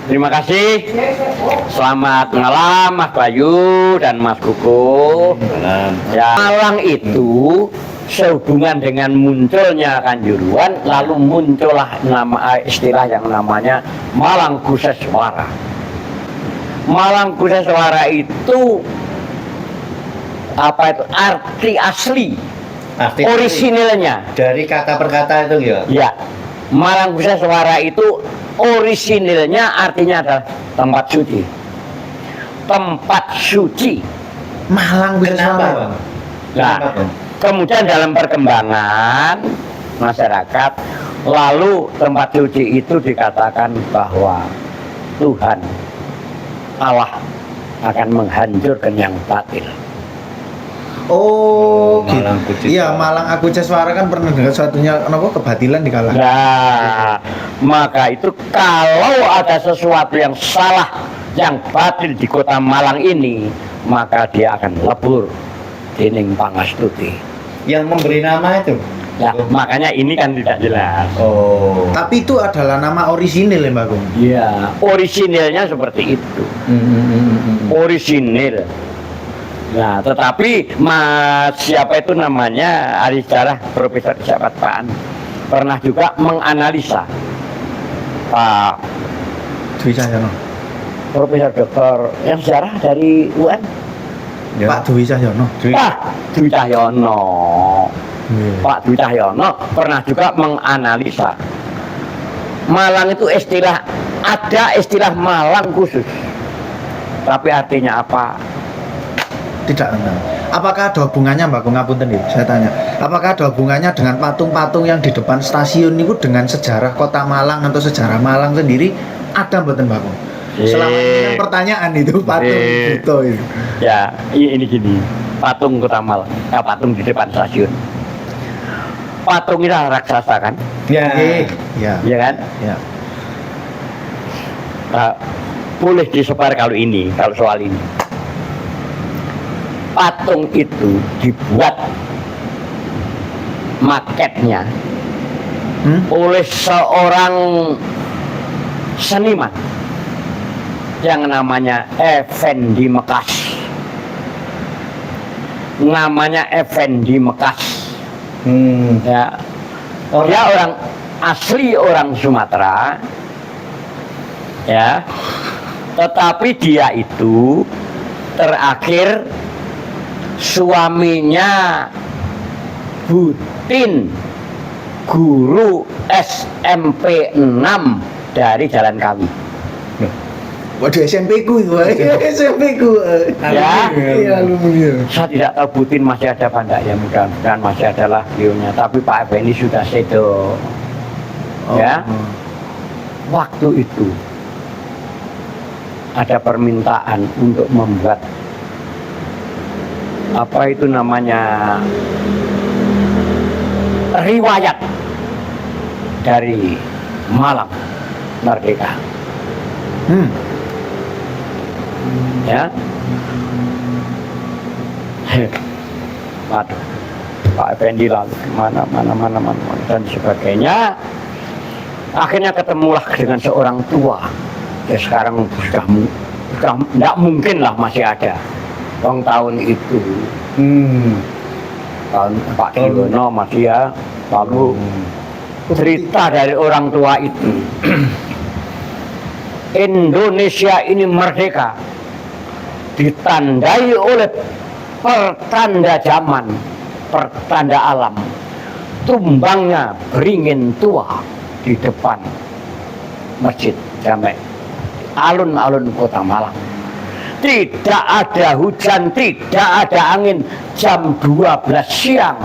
Terima kasih. Selamat malam Mas Bayu dan Mas Kuku. Ya, Malang itu sehubungan dengan munculnya Kanjuruhan, lalu muncullah nama istilah yang namanya Malang Kuseswara. Malang Kuseswara itu apa itu arti asli, orisinilnya dari kata per kata itu ya. Ya, Malang Kuseswara itu orisinilnya artinya adalah tempat suci. Tempat suci. Malang Kuseswara. Nah, kemudian dalam perkembangan masyarakat, lalu tempat suci itu dikatakan bahwa Tuhan Allah akan menghancurkan yang batil. Oh, gitu. Iya, Malang Kuseswara kan pernah dengar suatunya apa kebatilan dikalahkan. Nah, maka itu kalau ada sesuatu yang salah, yang batil di kota Malang ini, maka dia akan lebur dening Pangastuti. Yang memberi nama itu. Ya, makanya ini kan tidak jelas. Oh. Tapi itu adalah nama orisinil ya, Mbak Gung? Iya, orisinilnya seperti itu. Orisinil. Nah, tetapi siapa itu namanya ahli sejarah Profesor Isyarat Paan pernah juga menganalisa Pak Dwi Cahyono. Profesor Doktor yang sejarah dari UN. Ya. Pak Dwi Cahyono. Dwi Cahyono. Pak Dwi Cahyono pernah juga menganalisa Malang itu ada istilah Malang khusus. Tapi artinya apa? Tidak tahu. Apakah ada hubungannya, Mbak Gung, ngapunten nih, saya tanya. Apakah ada hubungannya dengan patung-patung yang di depan stasiun itu dengan sejarah kota Malang atau sejarah Malang sendiri? Ada mboten, Mbak Gung? Selama ini kan pertanyaan itu patung itu. Ya, ini gini. Patung kota Malang, patung di depan stasiun. Patung ini raksasa kan? Ya. Ya. Iya kan? Ya. Boleh disebar kalau soal ini. Patung itu dibuat maketnya oleh seorang seniman yang namanya Effendi Mekas. Namanya Effendi Mekas. Ya. Dia orang asli orang Sumatera. Ya. Tetapi dia itu terakhir suaminya Butin, guru SMP 6 dari Jalan Kawi. Waduh, SMP ku itu, SMP ku. Ya, iya, alumni. saya tidak tahu Butin masih ada apa enggak, ya mudah-mudahan masih ada lah beliaunya. Tapi Pak Effendi sudah sedo. Ya, waktu itu ada permintaan untuk membuat apa itu namanya riwayat dari Malang Merdeka. Ya. Waduh, Pak Effendi lalu mana dan sebagainya. Akhirnya ketemulah dengan seorang tua. Ya sekarang sudah tidak mungkin lah masih ada. Tahun itu tahun Pak Kiyono masih ya. Lalu cerita dari orang tua itu, Indonesia ini merdeka ditandai oleh pertanda zaman, pertanda alam. Tumbangnya beringin tua di depan Masjid Jamek, alun-alun kota Malang. Tidak ada hujan, tidak ada angin. Jam 12 siang,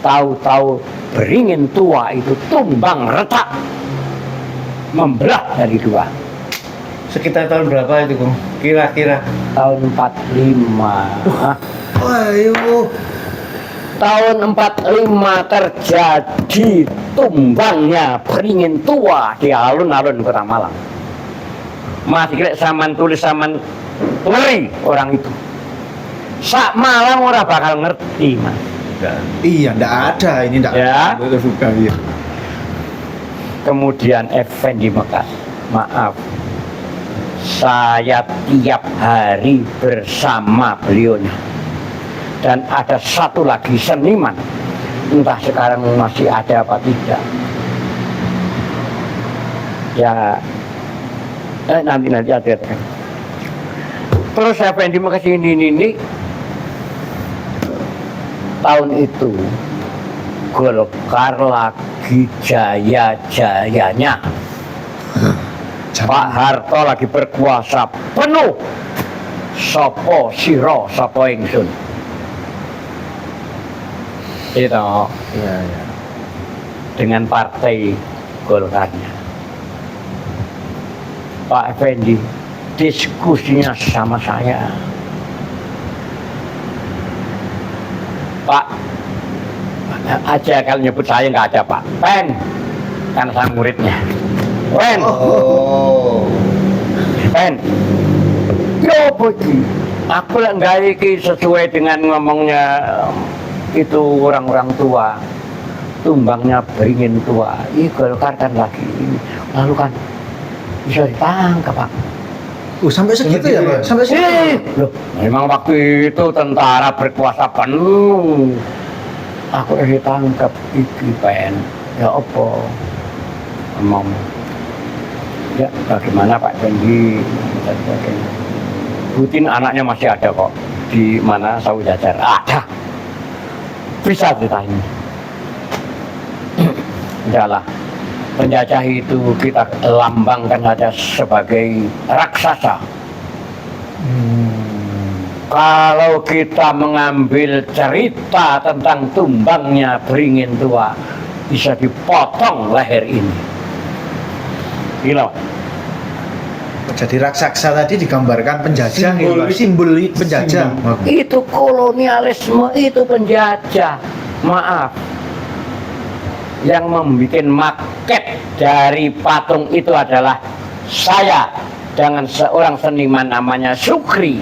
tahu-tahu beringin tua itu tumbang retak, membelah dari dua. Sekitar tahun berapa itu, Bung? Kira-kira Tahun 45. Ayo. Tahun 45 terjadi tumbangnya beringin tua di alun-alun kota Malang. Masih kira zaman tulis zaman ngeri orang itu. Sak Malang orang bakal ngerti, Mas. Iya, ndak ada ini ndak. Ya. Suka ya. Kemudian Effendi Mekas, maaf, saya tiap hari bersama beliaunya. Dan ada satu lagi seniman, entah sekarang masih ada apa tidak. Ya, nanti ada. Terus Effendi Mekas ini tahun itu Golkar lagi jaya-jayanya. Pak Harto lagi berkuasa penuh. Sopo siro, sopo ingsun. Itu Iya. dengan partai Golkarnya. Pak Effendi diskusinya sama saya. Pak aja kalau nyebut saya nggak ada Pak. Pen, kan saya muridnya. Pen, Oh. Pen. Yo boji, aku lah nggak iki sesuai dengan ngomongnya itu orang-orang tua. Tumbangnya beringin tua. Ih Golkar kan lagi ini. Lalu kan bisa ditangkap Pak. Sampai segitu ya, Pak? Sampai segitu. Loh, memang waktu itu tentara berkuasa penuh. Aku ditangkap iki Pen. Ya apa? Ngomong. Ya bagaimana Pak Effendi dan sebagainya. Putin anaknya masih ada kok di mana Saudi Jajar. Ada. Bisa ditanya. Udahlah. Penjajah itu kita lambangkan saja sebagai raksasa. Kalau kita mengambil cerita tentang tumbangnya beringin tua, bisa dipotong leher ini. Gila. Jadi raksasa tadi digambarkan penjajah, simbol penjajah. Itu kolonialisme, itu penjajah. Maaf. Yang membuat maket dari patung itu adalah saya dengan seorang seniman namanya Sukri.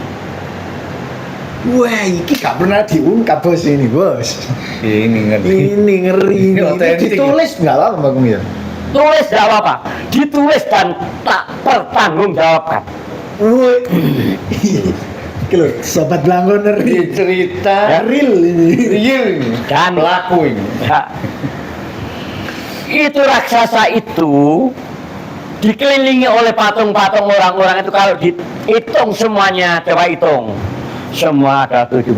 Wah, ini gak pernah diungkap bos ini, bos. Ini ngeri. Ini ngeri. Ini otentik. Ditulis nggak apa Mbak Gung ya? Tulis gak apa-apa, ditulis dan tak pertanggungjawabkan. Wah, kilo sobat Blangko ngeri. Cerita Ya. Real ini. real ini. Dan Pelaku ini. ya, itu raksasa itu dikelilingi oleh patung-patung orang-orang itu. Kalau dihitung semuanya, coba hitung, semua ada 17.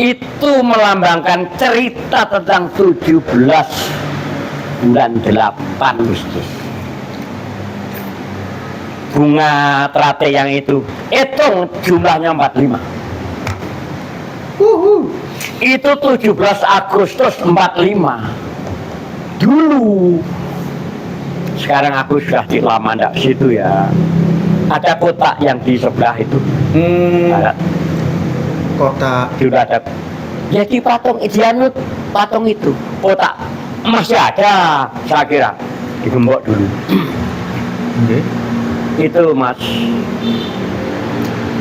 Itu melambangkan cerita tentang 17 bulan 8 Agustus. Bunga teratai yang itu, hitung jumlahnya 45. Itu 17 Agustus 45 dulu. Sekarang aku sudah di lama ndak situ ya. Ada kotak yang di sebelah itu. Ada Kota sudah ada. Jadi patung Idianut, patung itu kotak masih ada, saya kira digembok dulu. Itu Mas,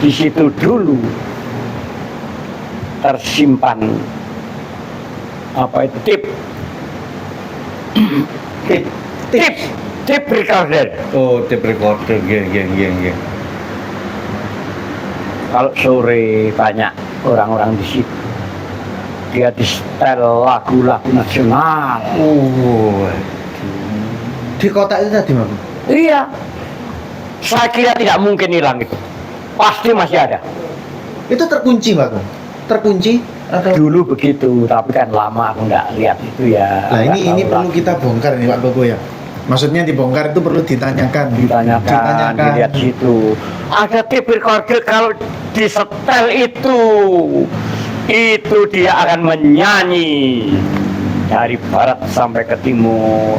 di situ dulu tersimpan apa itu tip recorder. Oh, tape recorder, geng. Kalau sore banyak orang-orang di situ, dia di setel lagu-lagu nasional. di kota itu tadi Mbak Gung. Iya, saya kira tidak mungkin hilang itu, pasti masih ada. Itu terkunci Mbak Gung. Terkunci atau Dulu begitu, tapi kan lama aku nggak lihat itu ya. Nah Nggak ini tahu perlu lagi. kita bongkar nih Pak Bobo ya. Maksudnya dibongkar itu perlu ditanyakan. Ditanyakan, dilihat situ. Ada tape recorder, kalau disetel itu dia akan menyanyi dari barat sampai ke timur.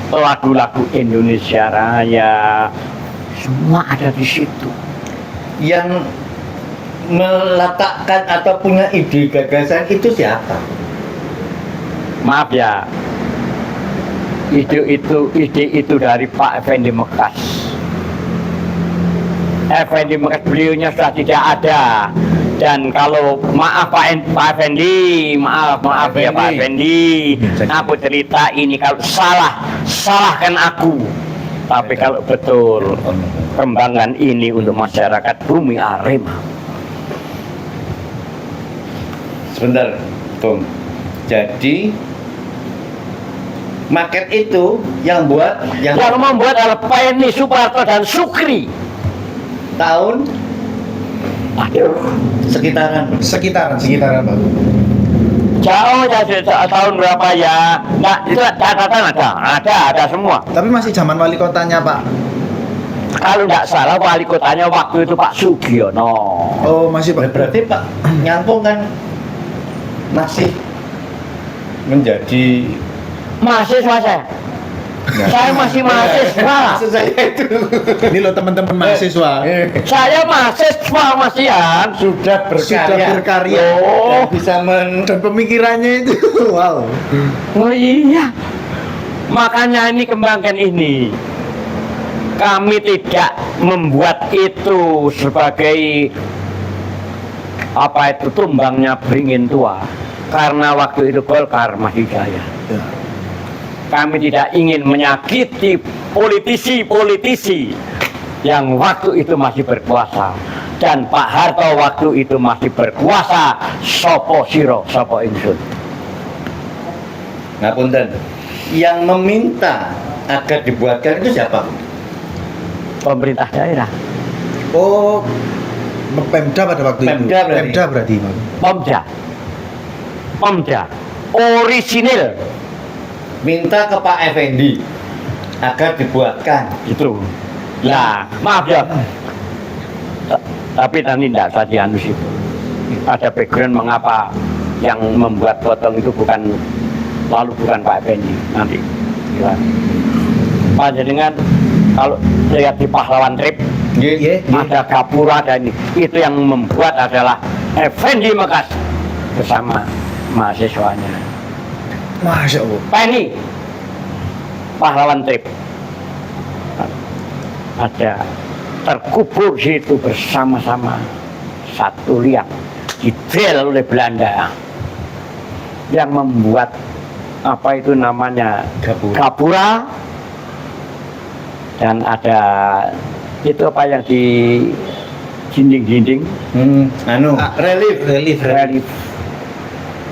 Lagu-lagu Indonesia Raya semua ada di situ. Yang meletakkan atau punya ide gagasan itu siapa? Maaf ya, ide itu dari Pak Effendi Mekas. Effendi Mekas beliaunya sudah tidak ada. Dan kalau maaf Pak Effendi, maaf ya Pak Effendi, aku cerita ini kalau salah, salahkan aku. Tapi kalau betul kembangan ini untuk masyarakat Bumi Arema. Sebentar, Bung. Jadi market itu yang membuat adalah Penny Suparto dan Sukri. tahun Aduh, Sekitaran Pak. jauh tahun berapa ya? Nah, itu catatan ada semua. Tapi masih zaman wali kotanya Pak. Kalau nggak salah wali kotanya waktu itu Pak Sugiono. Oh masih Pak. berarti Pak Nyampung kan masih menjadi Mahasiswa saya. Saya masih mahasiswa. maksud saya itu Ini loh teman-teman mahasiswa. Saya mahasiswa Mas Ian. sudah Sudah berkarya. Oh, dan bisa Dan pemikirannya itu wow. oh iya. Makanya ini kembangkan ini. Kami tidak membuat itu sebagai apa itu tumbangnya beringin tua. Karena waktu itu Golkar masih jaya. Ya. Kami tidak ingin menyakiti politisi-politisi yang waktu itu masih berkuasa. Dan Pak Harto waktu itu masih berkuasa. Sopo siro, sopo ingsun. ngapunten yang meminta agar dibuatkan itu siapa? Pemerintah daerah. Oh Pemda pada waktu itu. Pemda berarti. Pemda berarti Pak. Pemda. Orisinil. Minta ke Pak Effendi agar dibuatkan. Itu. Lah, maaf ya. Tapi tadi tidak saya dianus itu. Ada background mengapa yang membuat potong itu bukan Pak Effendi nanti. Ya. Pak Jenengan kalau lihat di Pahlawan Trip Nggih. ada Gapura dan itu yang membuat adalah Effendi Mekas bersama mahasiswanya. Masya Allah. Penny Pahlawan Trip ada terkubur di situ bersama-sama satu liang dibel oleh Belanda yang membuat apa itu namanya Gapura dan ada itu apa yang di dinding-dinding relief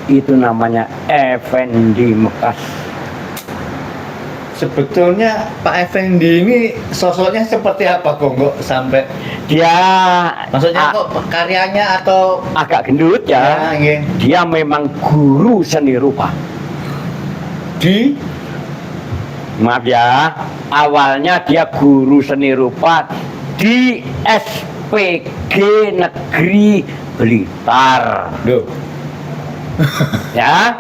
itu namanya Effendi Mekas. Sebetulnya Pak Effendi ini sosoknya seperti apa kok sampai Dia maksudnya kok karyanya atau agak gendut ya. nggih. Dia memang guru seni rupa. Maaf ya, awalnya dia guru seni rupa di SPG Negeri Blitar. Duh. Ya,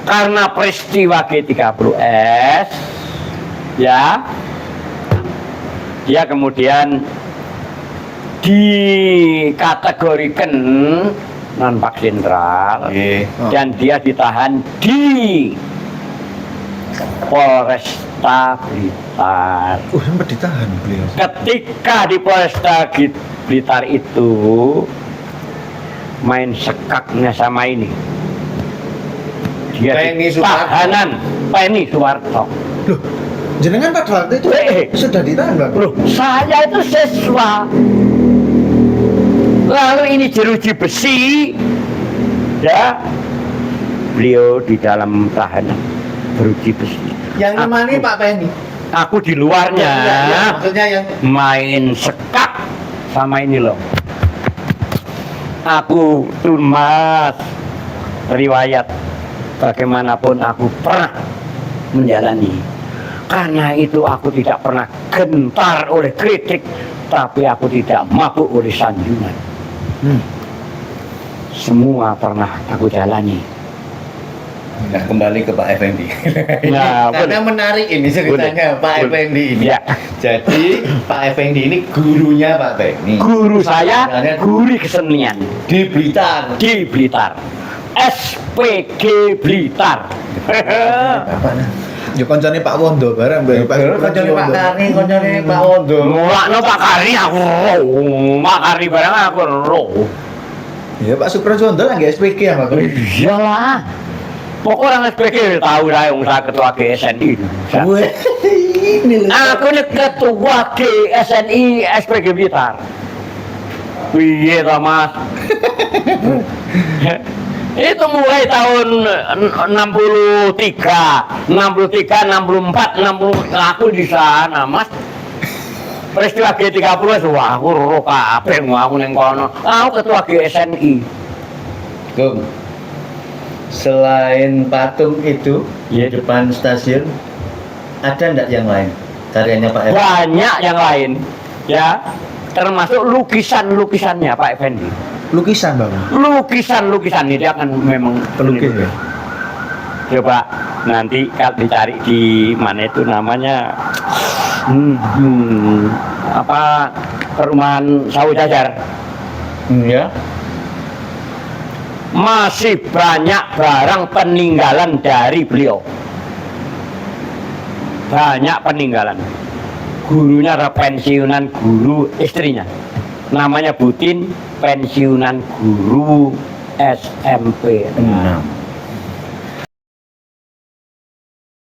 karena peristiwa G30S ya, dia kemudian dikategorikan non-pak sentral dan dia ditahan di Polresta Blitar. Sempat ditahan beliau. Ketika di Polresta Blitar itu main sekaknya sama ini, dia Penny Suparto. tahanan Penny Suparto. Loh, jenengan pada waktu itu sudah ditahan Pak? Loh, saya itu siswa. Lalu ini jeruji besi, ya, beliau di dalam tahanan jeruji besi. Yang nemani Pak Penny. Aku di luarnya, Ya, maksudnya yang main sekak sama ini loh. Aku tuh mas riwayat bagaimanapun aku pernah menjalani. Karena itu aku tidak pernah gentar oleh kritik, tapi aku tidak mabuk oleh sanjungan. Semua pernah aku jalani. Nah, kembali ke Pak Effendi. Nah, Karena menarik ini ceritanya Pak Effendi ini. Ya. Jadi Pak Effendi ini gurunya Pak Penny. Guru saya, guru kesenian Di Blitar. di Blitar. SPG Blitar. Ya koncone Pak Wondo bareng Mbak. Koncone Pak Kari, koncone Pak Wondo. Mulakno Pak Kari aku roh. Pak Kari barang aku roh. Ya Pak Sukrojondo lagi SPG ya Pak. Iyalah. Pokoknya orang SPG tahu lah yang saya ketua GSNI. Wih, ini loh. Aku ini ketua GSNI SPG Blitar. Iya toh Mas. Itu mulai tahun 63, 64, 60 aku di sana Mas. Peristiwa G30 wah aku roro kabeh aku ning kono. Aku ketua GSNI. Gung, selain patung itu Iya. di depan stasiun, ada enggak yang lain karyanya Pak Effendi? Banyak yang lain. Ya, termasuk lukisan-lukisannya Pak Effendi. Lukisan Bang. Lukisan-lukisan ini akan memang Pelukis ya. Coba nanti kalau dicari di mana itu namanya apa perumahan Sawu Jajar. Ya. Masih banyak barang peninggalan dari beliau. Banyak peninggalan. Gurunya ada pensiunan guru istrinya. Namanya Butin, pensiunan guru SMP. Enam.